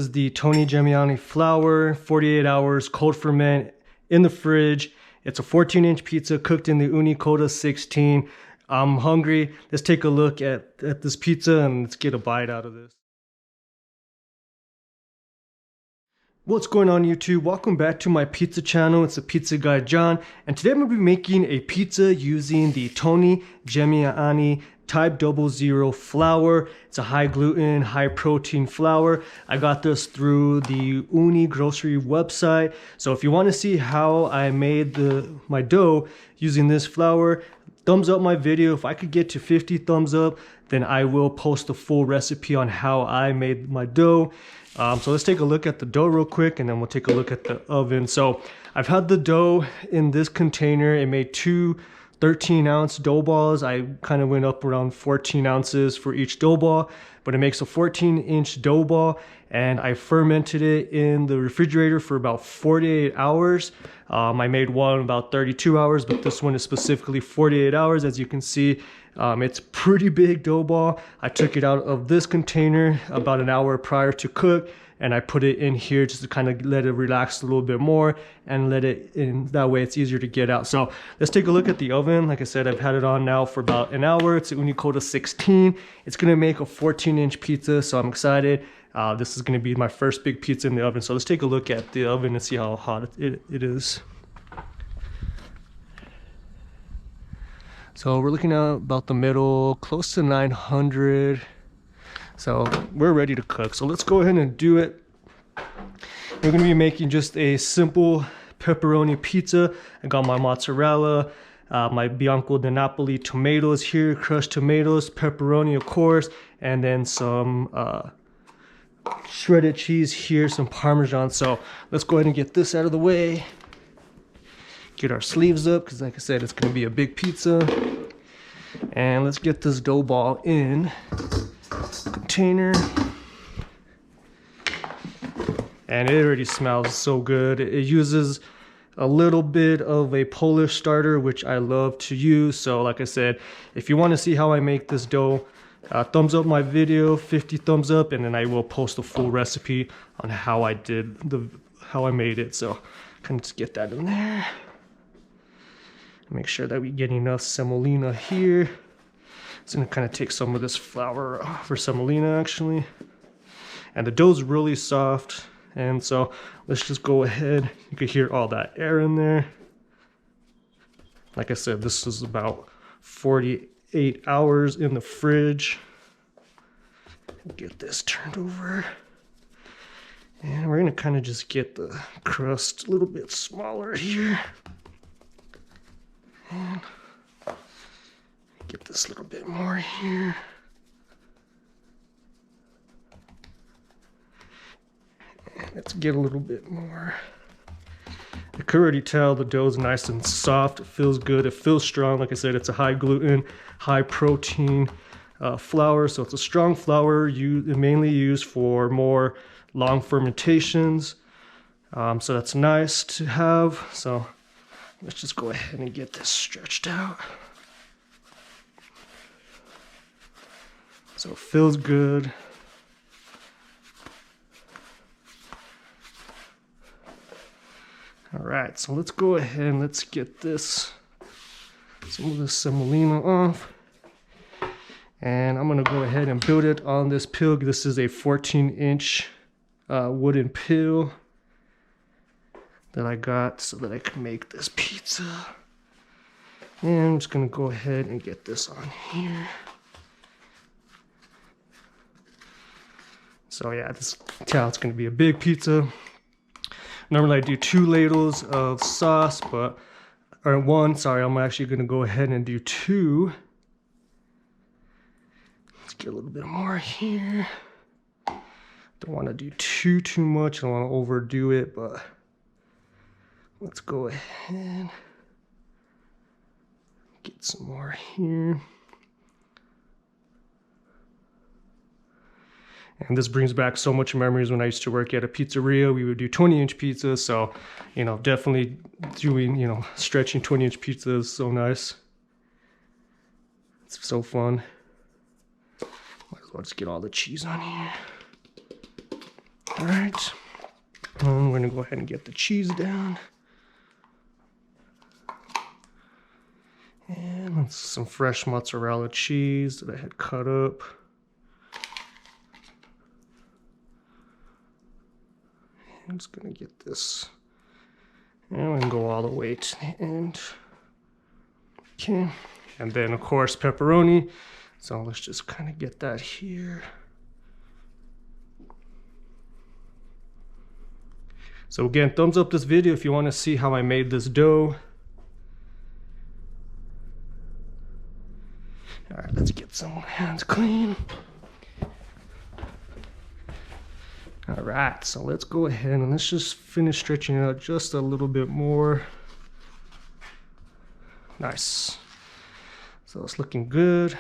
This is the TONY GEMIGNANI flour, 48 hours, cold ferment in the fridge. It's a 14-inch pizza cooked in the Ooni Koda 16. I'm hungry. Let's take a look at this pizza and let's get a bite out of this. What's going on YouTube? Welcome back to my pizza channel. It's the Pizza Guy John, and today I'm going to be making a pizza using the TONY GEMIGNANI Type 00 flour. It's a high gluten, high protein flour. I got this through the Ooni grocery website. So if you want to see how I made my dough using this flour, thumbs up my video. If I could get to 50 thumbs up, then I will post a full recipe on how I made my dough. So let's take a look at the dough real quick, and then we'll take a look at the oven. So I've had the dough in this container. It made two 13-ounce dough balls. I kind of went up around 14 ounces for each dough ball, but it makes a 14-inch dough ball, and I fermented it in the refrigerator for about 48 hours. I made one about 32 hours, but this one is specifically 48 hours. As you can see, it's a pretty big dough ball. I took it out of this container about an hour prior to cook, and I put it in here just to kind of let it relax a little bit more and let it in. That way it's easier to get out. So let's take a look at the oven. Like I said, I've had it on now for about an hour. It's an Ooni Koda 16. It's gonna make a 14-inch pizza, so I'm excited. This is gonna be my first big pizza in the oven. So let's take a look at the oven and see how hot it is. So we're looking at about the middle, close to 900. So we're ready to cook. So let's go ahead and do it. We're gonna be making just a simple pepperoni pizza. I got my mozzarella, my Bianco di Napoli tomatoes here, crushed tomatoes, pepperoni of course, and then some shredded cheese here, some Parmesan. So let's go ahead and get this out of the way. Get our sleeves up, because like I said, it's gonna be a big pizza. And let's get this dough ball in container. And it already smells so good. It uses a little bit of a Polish starter, which I love to use. So like I said, if you want to see how I make this dough, thumbs up my video, 50 thumbs up, and then I will post a full recipe on how I made it. So kind of just get that in there. Make sure that we get enough semolina here. It's gonna kind of take some of this flour off, or semolina actually. And the dough's really soft, and so let's just go ahead. You can hear all that air in there. Like I said, this is about 48 hours in the fridge. Get this turned over. And we're gonna kind of just get the crust a little bit smaller here. And get this a little bit more here. And let's get a little bit more. I can already tell the dough is nice and soft. It feels good. It feels strong. Like I said, it's a high gluten, high protein flour. So it's a strong flour, mainly used for more long fermentations. So that's nice to have. So let's just go ahead and get this stretched out. So it feels good. All right, so let's go ahead and let's get some of the semolina off. And I'm gonna go ahead and build it on this pill. This is a 14-inch wooden pill that I got so that I can make this pizza. And I'm just gonna go ahead and get this on here. So yeah, this tell it's gonna be a big pizza. Normally I do 2 ladles of sauce, or 1, sorry, I'm actually gonna go ahead and do 2. Let's get a little bit more here. Don't wanna do too much, I don't wanna overdo it, but let's go ahead, get some more here. And this brings back so much memories when I used to work at a pizzeria. We would do 20-inch pizzas, so, you know, definitely doing, stretching 20-inch pizza is so nice. It's so fun. Might as well just get all the cheese on here. All right, we're gonna go ahead and get the cheese down. And some fresh mozzarella cheese that I had cut up. I'm just gonna get this, and we can go all the way to the end. Okay, and then of course pepperoni. So let's just kind of get that here. So again, thumbs up this video if you want to see how I made this dough. All right, let's get some hands clean. All right, so let's go ahead and let's just finish stretching it out just a little bit more. Nice. So it's looking good.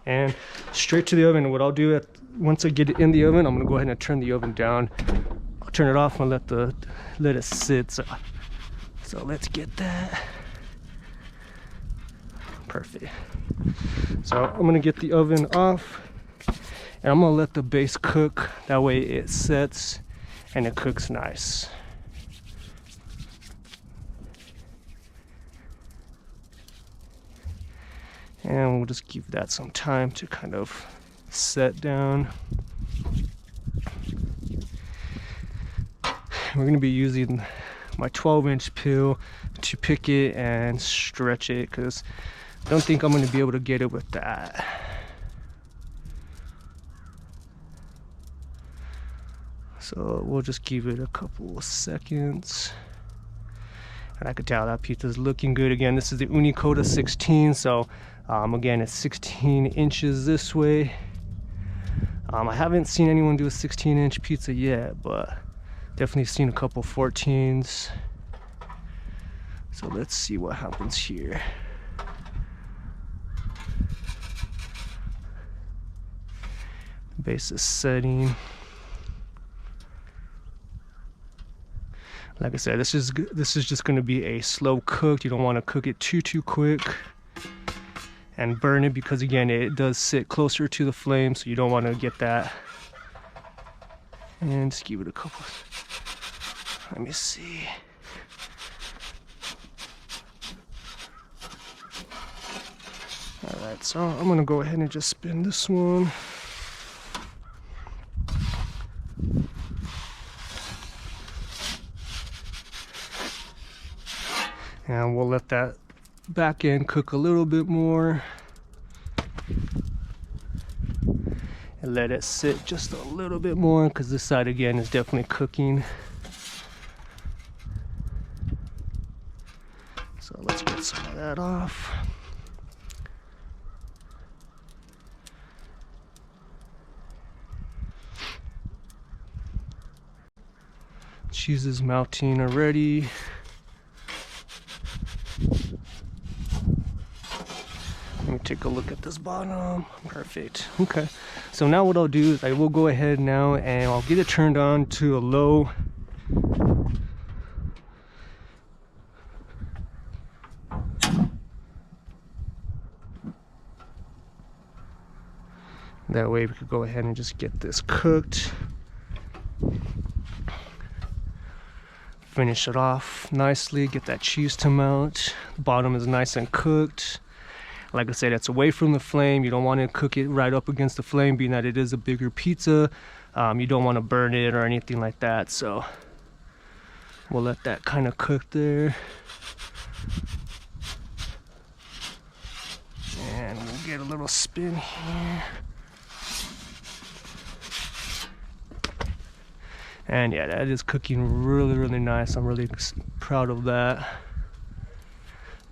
And straight to the oven. What I'll do once I get it in the oven, I'm gonna go ahead and turn the oven down. I'll turn it off and let it sit. So let's get that. Perfect. So I'm gonna get the oven off, and I'm gonna let the base cook. That way it sets and it cooks nice. And we'll just give that some time to kind of set down. We're gonna be using my 12-inch peel to pick it and stretch it, because I don't think I'm gonna be able to get it with that. So we'll just give it a couple of seconds. And I could tell that pizza's looking good. Again, this is the Ooni Koda 16, so again, it's 16 inches this way. I haven't seen anyone do a 16-inch pizza yet, but definitely seen a couple 14s. So let's see what happens here. The base is setting. Like I said, this is just going to be a slow cook. You don't want to cook it too quick and burn it, because again, it does sit closer to the flame, so you don't want to get that. And just give it a couple. Let me see. All right, so I'm gonna go ahead and just spin this one. And we'll let that back end cook a little bit more. And let it sit just a little bit more, because this side again is definitely cooking. So let's get some of that off. Cheese is melting already. Let me take a look at this bottom. Perfect. Okay. So now what I'll do is I will go ahead now and I'll get it turned on to a low. That way we could go ahead and just get this cooked. Finish it off nicely, get that cheese to melt. The bottom is nice and cooked. Like I said, it's away from the flame. You don't want to cook it right up against the flame, being that it is a bigger pizza. You don't want to burn it or anything like that. So we'll let that kind of cook there. And we'll get a little spin here. And yeah, that is cooking really nice. I'm really proud of that.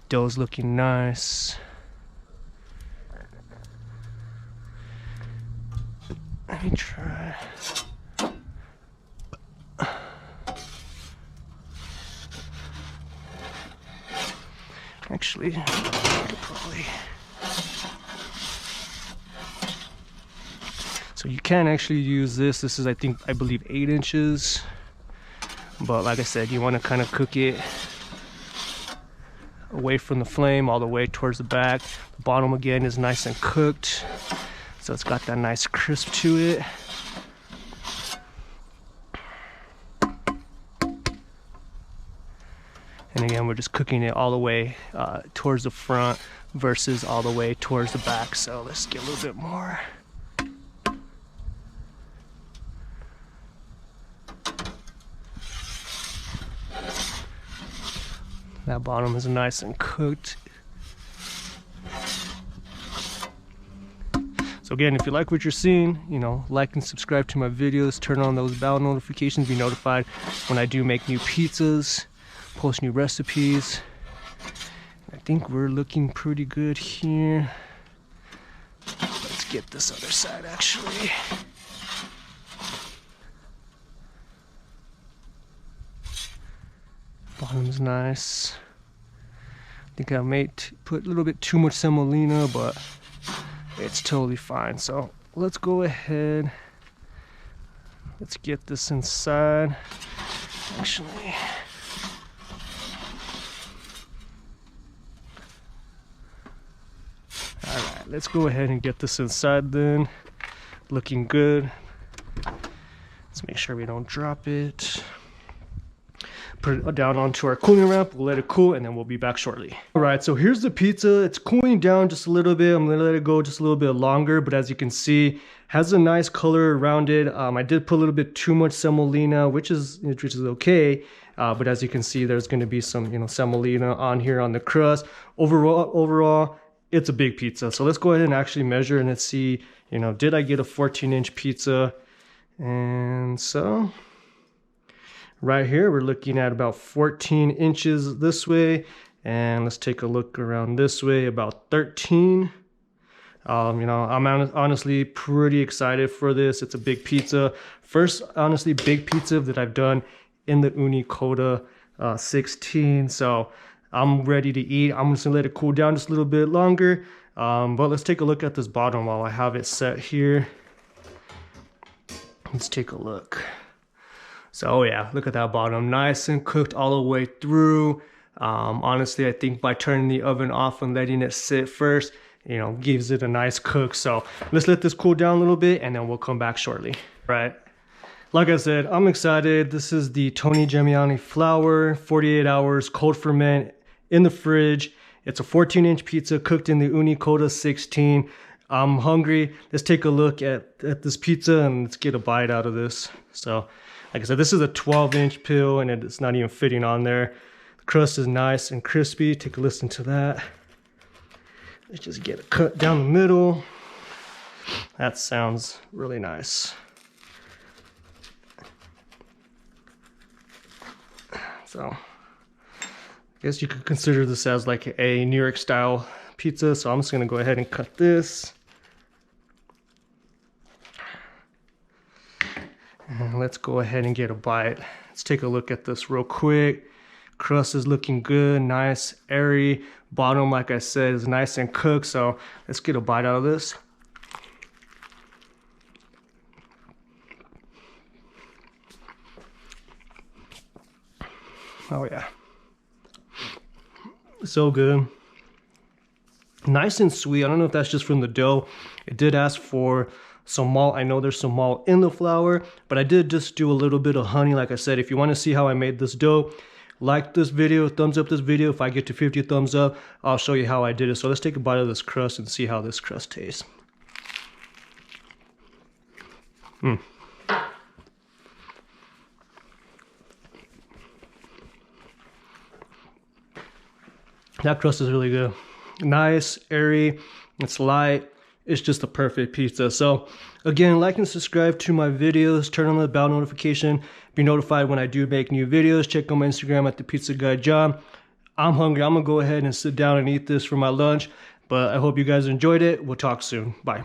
Dough's looking nice. Let me try. Actually, I could probably. So you can actually use this. This is, I believe 8 inches. But like I said, you want to kind of cook it away from the flame all the way towards the back. The bottom again is nice and cooked. So it's got that nice crisp to it. And again, we're just cooking it all the way towards the front versus all the way towards the back. So let's get a little bit more. That bottom is nice and cooked. So again, if you like what you're seeing, you know, like and subscribe to my videos, turn on those bell notifications, be notified when I do make new pizzas, post new recipes. I think we're looking pretty good here. Let's get this other side actually. Bottom's nice. I think I may put a little bit too much semolina, but it's totally fine. So let's go ahead. Let's get this inside. Actually, all right, let's go ahead and get this inside then. Looking good. Let's make sure we don't drop it. Put it down onto our cooling ramp, we'll let it cool, and then we'll be back shortly. All right, so here's the pizza. It's cooling down just a little bit. I'm gonna let it go just a little bit longer, but as you can see, has a nice color around it. I did put a little bit too much semolina, which is okay, but as you can see, there's gonna be some, you know, semolina on here on the crust. Overall, it's a big pizza. So let's go ahead and actually measure and let's see, you know, did I get a 14-inch pizza? And so right here, we're looking at about 14 inches this way. And let's take a look around this way, about 13. You know, I'm honestly pretty excited for this. It's a big pizza. First, honestly, big pizza that I've done in the Ooni Koda 16. So I'm ready to eat. I'm just gonna let it cool down just a little bit longer. But let's take a look at this bottom while I have it set here. Let's take a look. So oh yeah, look at that bottom, nice and cooked all the way through. Honestly, I think by turning the oven off and letting it sit first, you know, gives it a nice cook. So let's let this cool down a little bit and then we'll come back shortly. Right, like I said, I'm excited. This is the TONY GEMIGNANI flour, 48 hours cold ferment in the fridge. It's a 14-inch pizza cooked in the Ooni Koda 16. I'm hungry. Let's take a look at this pizza and let's get a bite out of this. So like I said, this is a 12-inch pill and it's not even fitting on there. The crust is nice and crispy. Take a listen to that. Let's just get a cut down the middle. That sounds really nice. So I guess you could consider this as like a New York style pizza. So I'm just gonna go ahead and cut this. And let's go ahead and get a bite. Let's take a look at this real quick. Crust is looking good, nice, airy. Bottom, like I said, is nice and cooked. So let's get a bite out of this. Oh yeah. So good. Nice and sweet. I don't know if that's just from the dough. It did ask for some malt. I know there's some malt in the flour, but I did just do a little bit of honey. Like I said, if you want to see how I made this dough, like this video, thumbs up this video. If I get to 50 thumbs up, I'll show you how I did it. So let's take a bite of this crust and see how this crust tastes. That crust is really good. Nice, airy, it's light. It's just a perfect pizza. So again, like and subscribe to my videos, turn on the bell notification, be notified when I do make new videos. Check out my Instagram at the Pizza Guy John. I'm hungry. I'm gonna go ahead and sit down and eat this for my lunch, but I hope you guys enjoyed it. We'll talk soon. Bye.